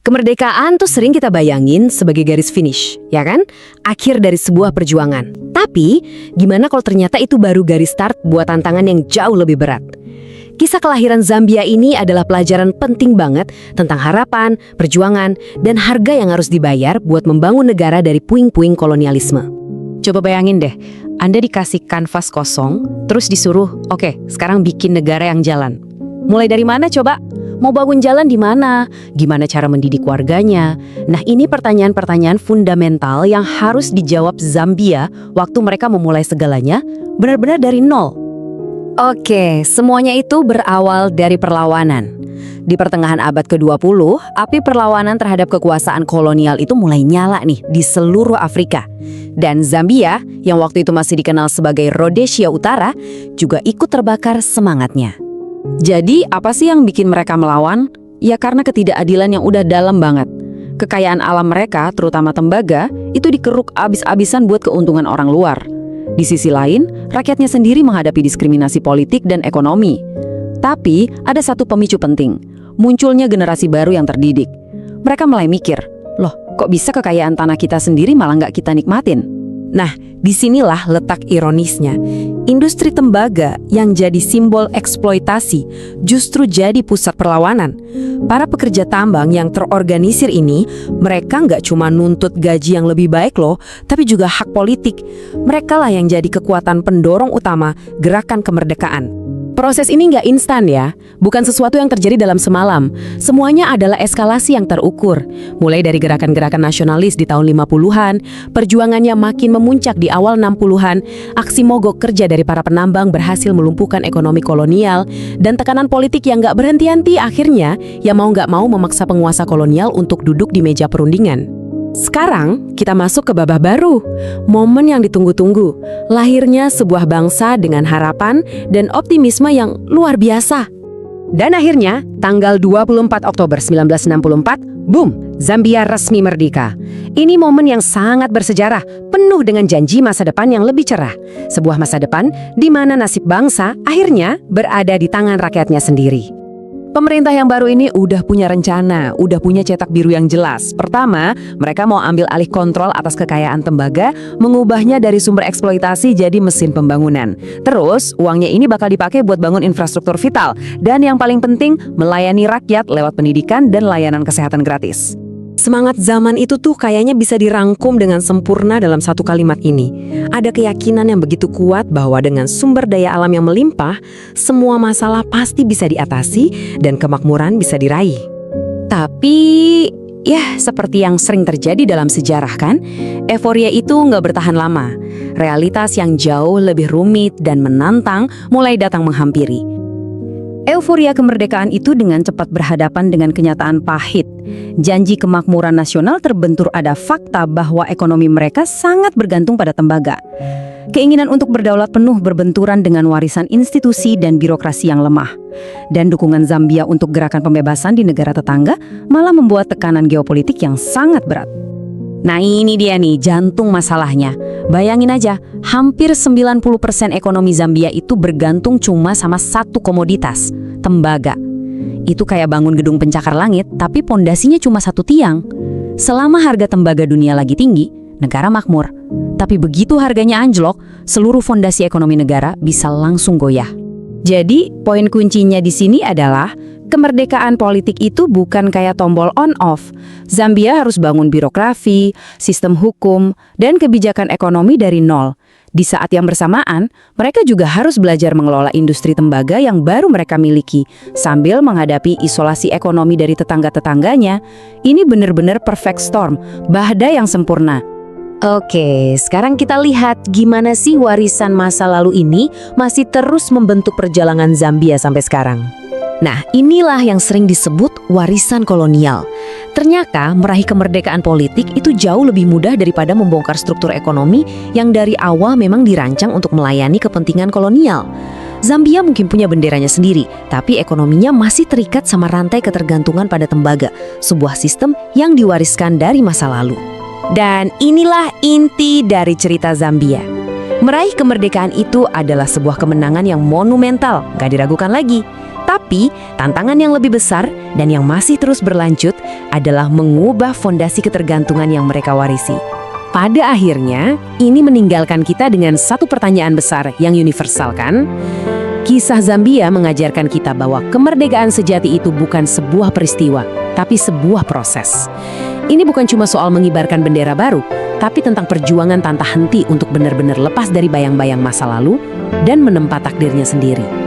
Kemerdekaan tuh sering kita bayangin sebagai garis finish, ya kan? Akhir dari sebuah perjuangan. Tapi, gimana kalau ternyata itu baru garis start buat tantangan yang jauh lebih berat? Kisah kelahiran Zambia ini adalah pelajaran penting banget tentang harapan, perjuangan, dan harga yang harus dibayar buat membangun negara dari puing-puing kolonialisme. Coba bayangin deh, Anda dikasih kanvas kosong, terus disuruh, oke, sekarang bikin negara yang jalan. Mulai dari mana coba? Mau bangun jalan di mana? Gimana cara mendidik warganya? Nah, ini pertanyaan-pertanyaan fundamental yang harus dijawab Zambia waktu mereka memulai segalanya benar-benar dari nol. Oke, semuanya itu berawal dari perlawanan. Di pertengahan abad ke-20, api perlawanan terhadap kekuasaan kolonial itu mulai nyala nih di seluruh Afrika. Dan Zambia, yang waktu itu masih dikenal sebagai Rhodesia Utara, juga ikut terbakar semangatnya. Jadi, apa sih yang bikin mereka melawan? Ya karena ketidakadilan yang udah dalam banget. Kekayaan alam mereka, terutama tembaga, itu dikeruk abis-abisan buat keuntungan orang luar. Di sisi lain, rakyatnya sendiri menghadapi diskriminasi politik dan ekonomi. Tapi, ada satu pemicu penting. Munculnya generasi baru yang terdidik. Mereka mulai mikir, loh, kok bisa kekayaan tanah kita sendiri malah nggak kita nikmatin? Nah, disinilah letak ironisnya. Industri tembaga yang jadi simbol eksploitasi justru jadi pusat perlawanan. Para pekerja tambang yang terorganisir ini, mereka nggak cuma nuntut gaji yang lebih baik loh, tapi juga hak politik. Mereka lah yang jadi kekuatan pendorong utama gerakan kemerdekaan. Proses ini nggak instan ya, bukan sesuatu yang terjadi dalam semalam. Semuanya adalah eskalasi yang terukur. Mulai dari gerakan-gerakan nasionalis di tahun 50-an, perjuangannya makin memuncak di awal 60-an, aksi mogok kerja dari para penambang berhasil melumpuhkan ekonomi kolonial, dan tekanan politik yang nggak berhenti-henti akhirnya yang mau nggak mau memaksa penguasa kolonial untuk duduk di meja perundingan. Sekarang kita masuk ke babak baru, momen yang ditunggu-tunggu, lahirnya sebuah bangsa dengan harapan dan optimisme yang luar biasa. Dan akhirnya, tanggal 24 Oktober 1964, boom, Zambia resmi merdeka. Ini momen yang sangat bersejarah, penuh dengan janji masa depan yang lebih cerah. Sebuah masa depan di mana nasib bangsa akhirnya berada di tangan rakyatnya sendiri. Pemerintah yang baru ini udah punya rencana, udah punya cetak biru yang jelas. Pertama, mereka mau ambil alih kontrol atas kekayaan tembaga, mengubahnya dari sumber eksploitasi jadi mesin pembangunan. Terus, uangnya ini bakal dipakai buat bangun infrastruktur vital. Dan yang paling penting, melayani rakyat lewat pendidikan dan layanan kesehatan gratis. Semangat zaman itu tuh kayaknya bisa dirangkum dengan sempurna dalam satu kalimat ini. Ada keyakinan yang begitu kuat bahwa dengan sumber daya alam yang melimpah, semua masalah pasti bisa diatasi dan kemakmuran bisa diraih. Tapi, ya seperti yang sering terjadi dalam sejarah kan, euforia itu nggak bertahan lama. Realitas yang jauh lebih rumit dan menantang mulai datang menghampiri. Euforia kemerdekaan itu dengan cepat berhadapan dengan kenyataan pahit. Janji kemakmuran nasional terbentur ada fakta bahwa ekonomi mereka sangat bergantung pada tembaga. Keinginan untuk berdaulat penuh berbenturan dengan warisan institusi dan birokrasi yang lemah. Dan dukungan Zambia untuk gerakan pembebasan di negara tetangga malah membuat tekanan geopolitik yang sangat berat. Nah ini dia nih jantung masalahnya. Bayangin aja, hampir 90% ekonomi Zambia itu bergantung cuma sama satu komoditas, tembaga. Itu kayak bangun gedung pencakar langit, tapi pondasinya cuma satu tiang. Selama harga tembaga dunia lagi tinggi, negara makmur. Tapi begitu harganya anjlok, seluruh fondasi ekonomi negara bisa langsung goyah. Jadi, poin kuncinya di sini adalah kemerdekaan politik itu bukan kayak tombol on-off. Zambia harus bangun birokrasi, sistem hukum, dan kebijakan ekonomi dari nol. Di saat yang bersamaan, mereka juga harus belajar mengelola industri tembaga yang baru mereka miliki, sambil menghadapi isolasi ekonomi dari tetangga-tetangganya. Ini benar-benar perfect storm, badai yang sempurna. Oke, sekarang kita lihat gimana sih warisan masa lalu ini masih terus membentuk perjalanan Zambia sampai sekarang. Nah, inilah yang sering disebut warisan kolonial. Ternyata meraih kemerdekaan politik itu jauh lebih mudah daripada membongkar struktur ekonomi yang dari awal memang dirancang untuk melayani kepentingan kolonial. Zambia mungkin punya benderanya sendiri, tapi ekonominya masih terikat sama rantai ketergantungan pada tembaga, sebuah sistem yang diwariskan dari masa lalu. Dan inilah inti dari cerita Zambia. Meraih kemerdekaan itu adalah sebuah kemenangan yang monumental, gak diragukan lagi. Tapi Tapi, tantangan yang lebih besar dan yang masih terus berlanjut adalah mengubah fondasi ketergantungan yang mereka warisi. Pada akhirnya, ini meninggalkan kita dengan satu pertanyaan besar yang universal, kan? Kisah Zambia mengajarkan kita bahwa kemerdekaan sejati itu bukan sebuah peristiwa, tapi sebuah proses. Ini bukan cuma soal mengibarkan bendera baru, tapi tentang perjuangan tanpa henti untuk benar-benar lepas dari bayang-bayang masa lalu dan menempa takdirnya sendiri.